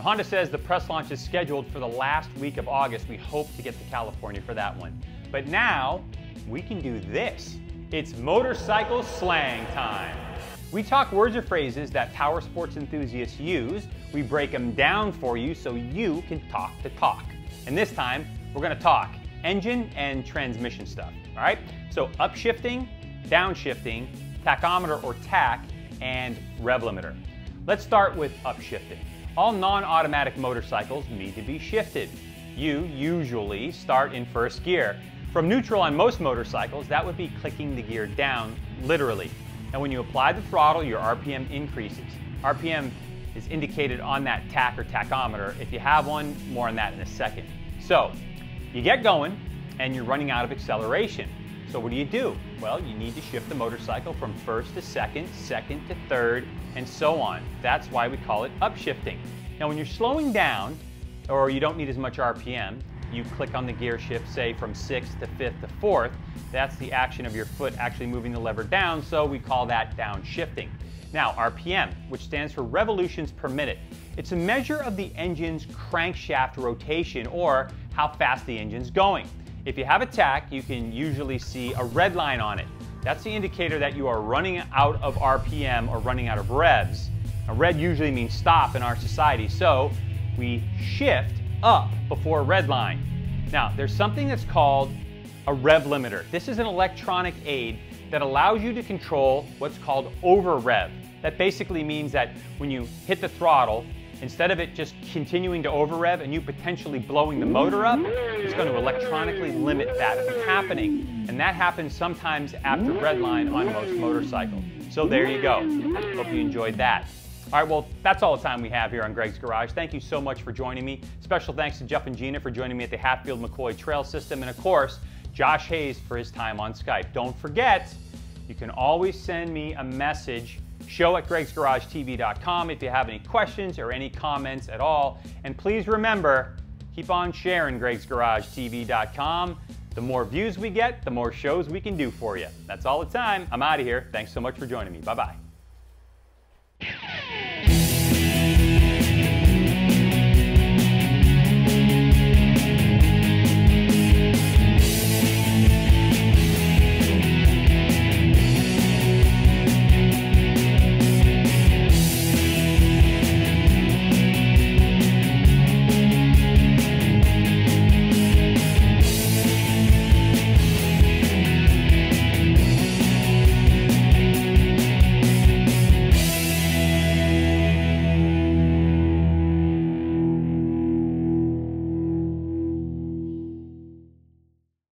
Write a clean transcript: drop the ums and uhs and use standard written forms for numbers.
Honda says the press launch is scheduled for the last week of August. We hope to get to California for that one. But now, we can do this. It's motorcycle slang time. We talk words or phrases that power sports enthusiasts use. We break them down for you so you can talk the talk. And this time, we're gonna talk engine and transmission stuff, all right? So upshifting, downshifting, tachometer or tach, and rev-limiter. Let's start with upshifting. All non-automatic motorcycles need to be shifted. You usually start in first gear. From neutral on most motorcycles, that would be clicking the gear down, literally. And when you apply the throttle, your RPM increases. RPM is indicated on that tach or tachometer. If you have one, more on that in a second. So, you get going and you're running out of acceleration. So what do? Well, you need to shift the motorcycle from first to second, second to third, and so on. That's why we call it upshifting. Now when you're slowing down, or you don't need as much RPM, you click on the gear shift, say from 6th to 5th to 4th. That's the action of your foot actually moving the lever down, so we call that downshifting. Now RPM, which stands for revolutions per minute. It's a measure of the engine's crankshaft rotation, or how fast the engine's going. If you have a tach, you can usually see a red line on it. That's the indicator that you are running out of RPM or running out of revs. Now, red usually means stop in our society, so we shift up before a red line. Now, there's something that's called a rev-limiter. This is an electronic aid that allows you to control what's called over-rev. That basically means that when you hit the throttle, instead of it just continuing to over-rev and you potentially blowing the motor up, it's going to electronically limit that from happening. And that happens sometimes after red line on most motorcycles. So there you go. Hope you enjoyed that. All right, well, that's all the time we have here on Greg's Garage. Thank you so much for joining me. Special thanks to Jeff and Gina for joining me at the Hatfield-McCoy Trail System. And of course, Josh Hayes for his time on Skype. Don't forget, you can always send me a message, show@gregsgaragetv.com, if you have any questions or any comments at all. And please remember, keep on sharing gregsgaragetv.com. The more views we get, the more shows we can do for you. That's all the time. I'm out of here. Thanks so much for joining me. Bye-bye.